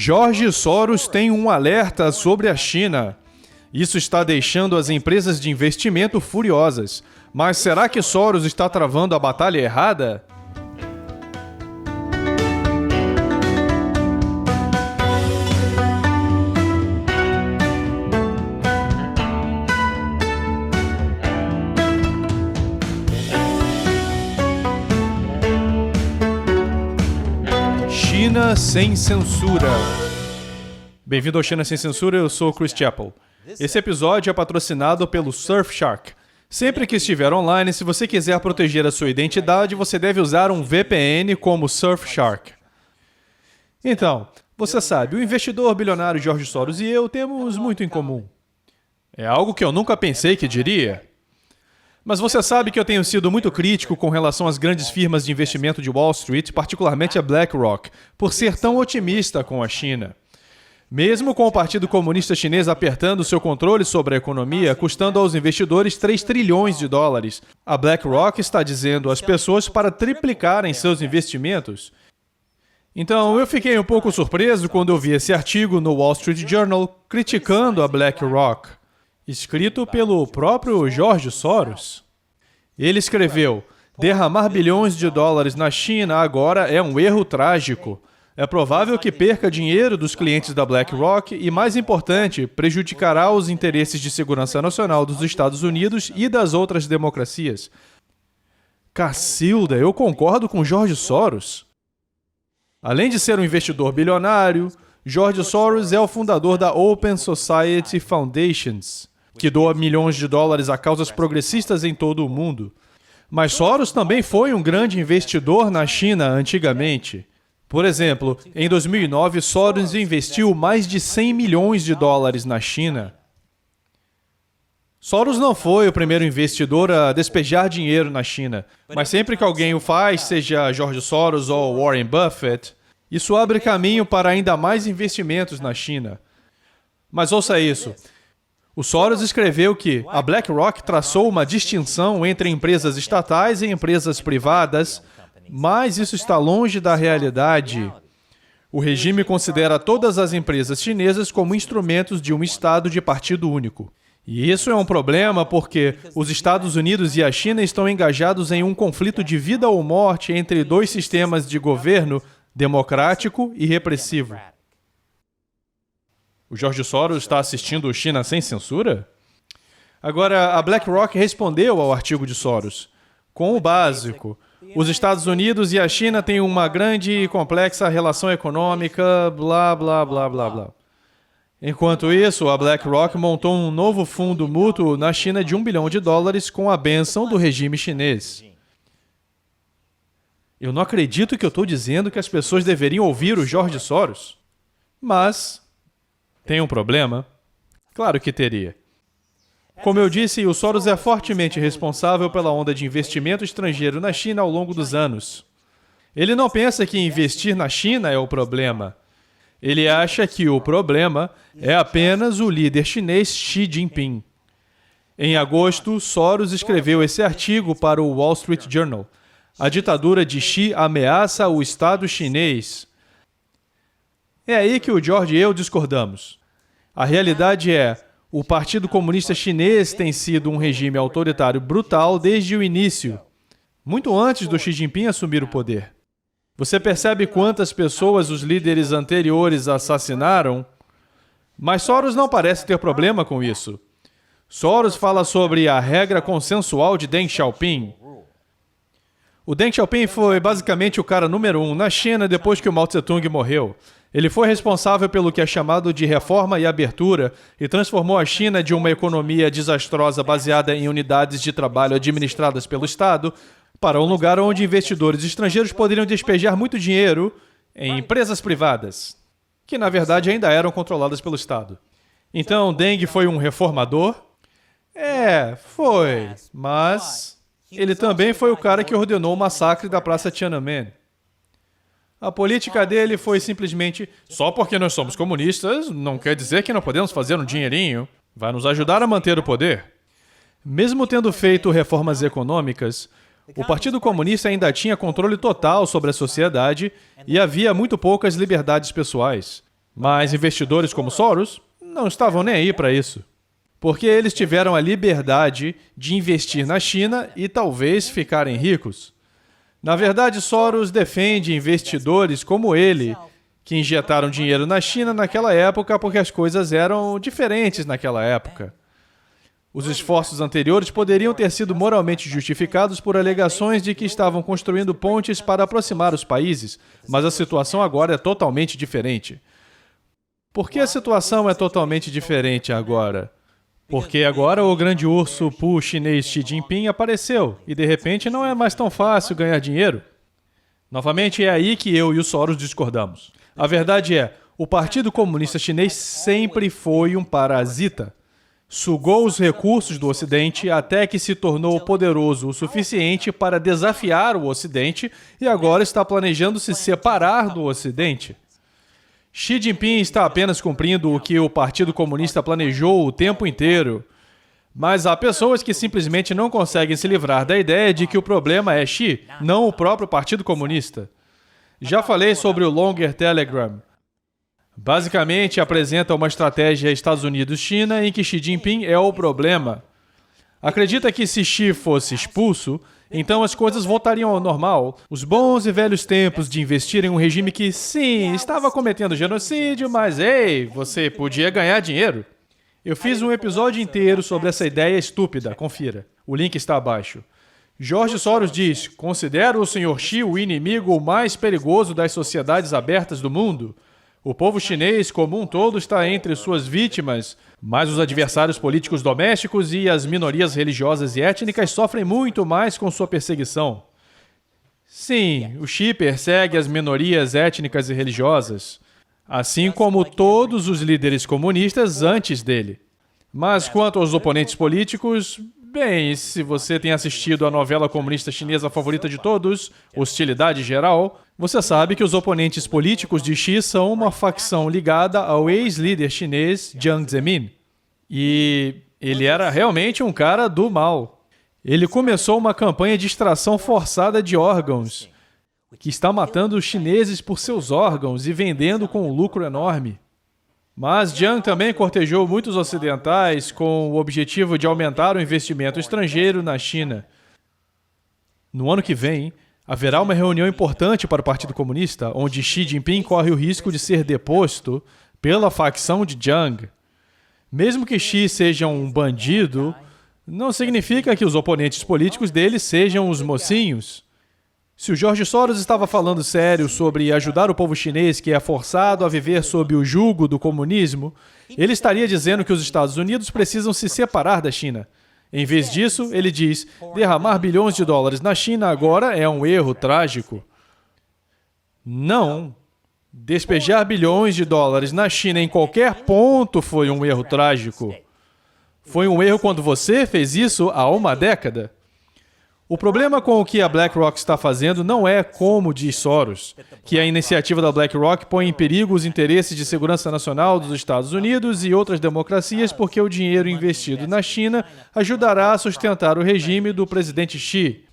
Jorge Soros tem um alerta sobre a China. Isso está deixando as empresas de investimento furiosas. Mas será que Soros está travando a batalha errada? China Sem Censura. Bem-vindo ao China Sem Censura, eu sou o Chris Chappell. Esse episódio é patrocinado pelo Surfshark. Sempre que estiver online, se você quiser proteger a sua identidade, você deve usar um VPN como Surfshark. Então, você sabe, o investidor bilionário Jorge Soros e eu temos muito em comum. É algo que eu nunca pensei que diria. Mas você sabe que eu tenho sido muito crítico com relação às grandes firmas de investimento de Wall Street, particularmente a BlackRock, por ser tão otimista com a China. Mesmo com o Partido Comunista Chinês apertando seu controle sobre a economia, custando aos investidores 3 trilhões de dólares, a BlackRock está dizendo às pessoas para triplicarem seus investimentos. Então, eu fiquei um pouco surpreso quando eu vi esse artigo no Wall Street Journal criticando a BlackRock, escrito pelo próprio Jorge Soros. Ele escreveu: derramar bilhões de dólares na China agora é um erro trágico. É provável que perca dinheiro dos clientes da BlackRock e, mais importante, prejudicará os interesses de segurança nacional dos Estados Unidos e das outras democracias. Cacilda, eu concordo com Jorge Soros. Além de ser um investidor bilionário, Jorge Soros é o fundador da Open Society Foundations, que doa milhões de dólares a causas progressistas em todo o mundo. Mas Soros também foi um grande investidor na China antigamente. Por exemplo, em 2009, Soros investiu mais de 100 milhões de dólares na China. Soros não foi o primeiro investidor a despejar dinheiro na China, mas sempre que alguém o faz, seja Jorge Soros ou Warren Buffett, isso abre caminho para ainda mais investimentos na China. Mas ouça isso. O Soros escreveu que a BlackRock traçou uma distinção entre empresas estatais e empresas privadas, mas isso está longe da realidade. O regime considera todas as empresas chinesas como instrumentos de um Estado de partido único. E isso é um problema porque os Estados Unidos e a China estão engajados em um conflito de vida ou morte entre dois sistemas de governo democrático e repressivo. O Jorge Soros está assistindo o China Sem Censura? Agora, a BlackRock respondeu ao artigo de Soros com o básico. Os Estados Unidos e a China têm uma grande e complexa relação econômica, blá, blá, blá, blá, blá. Enquanto isso, a BlackRock montou um novo fundo mútuo na China de $1 bilhão com a bênção do regime chinês. Eu não acredito que eu estou dizendo que as pessoas deveriam ouvir o Jorge Soros. Mas tem um problema? Claro que teria. Como eu disse, o Soros é fortemente responsável pela onda de investimento estrangeiro na China ao longo dos anos. Ele não pensa que investir na China é o problema. Ele acha que o problema é apenas o líder chinês Xi Jinping. Em agosto, Soros escreveu esse artigo para o Wall Street Journal. A ditadura de Xi ameaça o Estado chinês. É aí que o George e eu discordamos. A realidade é: o Partido Comunista Chinês tem sido um regime autoritário brutal desde o início, muito antes do Xi Jinping assumir o poder. Você percebe quantas pessoas os líderes anteriores assassinaram? Mas Soros não parece ter problema com isso. Soros fala sobre a regra consensual de Deng Xiaoping. O Deng Xiaoping foi basicamente o cara número 1 na China depois que o Mao Tse-tung morreu. Ele foi responsável pelo que é chamado de reforma e abertura e transformou a China de uma economia desastrosa baseada em unidades de trabalho administradas pelo Estado para um lugar onde investidores estrangeiros poderiam despejar muito dinheiro em empresas privadas, que na verdade ainda eram controladas pelo Estado. Então, Deng foi um reformador? Foi, mas ele também foi o cara que ordenou o massacre da Praça Tiananmen. A política dele foi simplesmente: só porque nós somos comunistas, não quer dizer que não podemos fazer um dinheirinho. Vai nos ajudar a manter o poder. Mesmo tendo feito reformas econômicas, o Partido Comunista ainda tinha controle total sobre a sociedade e havia muito poucas liberdades pessoais. Mas investidores como Soros não estavam nem aí para isso. Porque eles tiveram a liberdade de investir na China e talvez ficarem ricos. Na verdade, Soros defende investidores como ele, que injetaram dinheiro na China naquela época porque as coisas eram diferentes naquela época. Os esforços anteriores poderiam ter sido moralmente justificados por alegações de que estavam construindo pontes para aproximar os países, mas a situação agora é totalmente diferente. Por que a situação é totalmente diferente agora? Porque agora o grande urso Poo chinês Xi Jinping apareceu e de repente não é mais tão fácil ganhar dinheiro. Novamente é aí que eu e o Soros discordamos. A verdade é, o Partido Comunista Chinês sempre foi um parasita. Sugou os recursos do Ocidente até que se tornou poderoso o suficiente para desafiar o Ocidente e agora está planejando se separar do Ocidente. Xi Jinping está apenas cumprindo o que o Partido Comunista planejou o tempo inteiro. Mas há pessoas que simplesmente não conseguem se livrar da ideia de que o problema é Xi, não o próprio Partido Comunista. Já falei sobre o Longer Telegram. Basicamente, apresenta uma estratégia Estados Unidos-China em que Xi Jinping é o problema. Acredita que se Xi fosse expulso, então as coisas voltariam ao normal. Os bons e velhos tempos de investir em um regime que, sim, estava cometendo genocídio, mas, ei, você podia ganhar dinheiro. Eu fiz um episódio inteiro sobre essa ideia estúpida, confira. O link está abaixo. George Soros diz, considera o Sr. Xi o inimigo mais perigoso das sociedades abertas do mundo. O povo chinês como um todo está entre suas vítimas, mas os adversários políticos domésticos e as minorias religiosas e étnicas sofrem muito mais com sua perseguição. Sim, o Xi persegue as minorias étnicas e religiosas, assim como todos os líderes comunistas antes dele. Mas quanto aos oponentes políticos, bem, se você tem assistido a novela comunista chinesa favorita de todos, Hostilidade Geral, você sabe que os oponentes políticos de Xi são uma facção ligada ao ex-líder chinês Jiang Zemin. E ele era realmente um cara do mal. Ele começou uma campanha de extração forçada de órgãos, que está matando os chineses por seus órgãos e vendendo com um lucro enorme. Mas Jiang também cortejou muitos ocidentais com o objetivo de aumentar o investimento estrangeiro na China. No ano que vem, haverá uma reunião importante para o Partido Comunista, onde Xi Jinping corre o risco de ser deposto pela facção de Jiang. Mesmo que Xi seja um bandido, não significa que os oponentes políticos dele sejam os mocinhos. Se o George Soros estava falando sério sobre ajudar o povo chinês que é forçado a viver sob o jugo do comunismo, ele estaria dizendo que os Estados Unidos precisam se separar da China. Em vez disso, ele diz, derramar bilhões de dólares na China agora é um erro trágico. Não. Despejar bilhões de dólares na China em qualquer ponto foi um erro trágico. Foi um erro quando você fez isso há uma década. O problema com o que a BlackRock está fazendo não é como diz Soros, que a iniciativa da BlackRock põe em perigo os interesses de segurança nacional dos Estados Unidos e outras democracias porque o dinheiro investido na China ajudará a sustentar o regime do presidente Xi.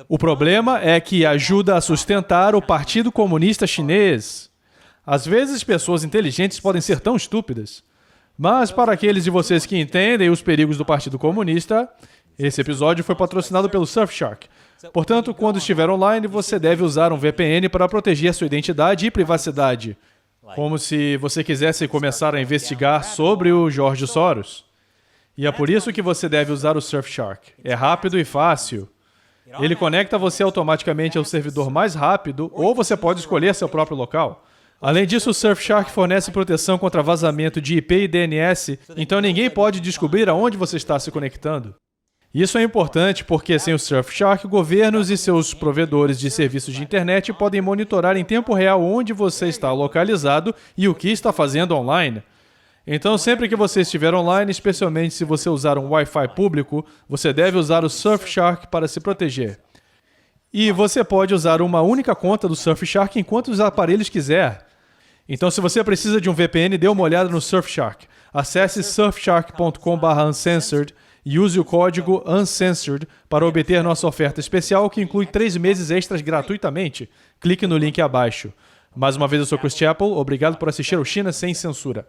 O problema é que ajuda a sustentar o Partido Comunista Chinês. Às vezes, pessoas inteligentes podem ser tão estúpidas. Mas, para aqueles de vocês que entendem os perigos do Partido Comunista, esse episódio foi patrocinado pelo Surfshark. Portanto, quando estiver online, você deve usar um VPN para proteger sua identidade e privacidade. Como se você quisesse começar a investigar sobre o George Soros. E é por isso que você deve usar o Surfshark. É rápido e fácil. Ele conecta você automaticamente ao servidor mais rápido, ou você pode escolher seu próprio local. Além disso, o Surfshark fornece proteção contra vazamento de IP e DNS, então ninguém pode descobrir aonde você está se conectando. Isso é importante porque, sem o Surfshark, governos e seus provedores de serviços de internet podem monitorar em tempo real onde você está localizado e o que está fazendo online. Então, sempre que você estiver online, especialmente se você usar um Wi-Fi público, você deve usar o Surfshark para se proteger. E você pode usar uma única conta do Surfshark em quantos aparelhos quiser. Então, se você precisa de um VPN, dê uma olhada no Surfshark. Acesse surfshark.com/uncensored e use o código UNCENSORED para obter nossa oferta especial que inclui 3 meses extras gratuitamente. Clique no link abaixo. Mais uma vez, eu sou Chris Chappell. Obrigado por assistir ao China Sem Censura.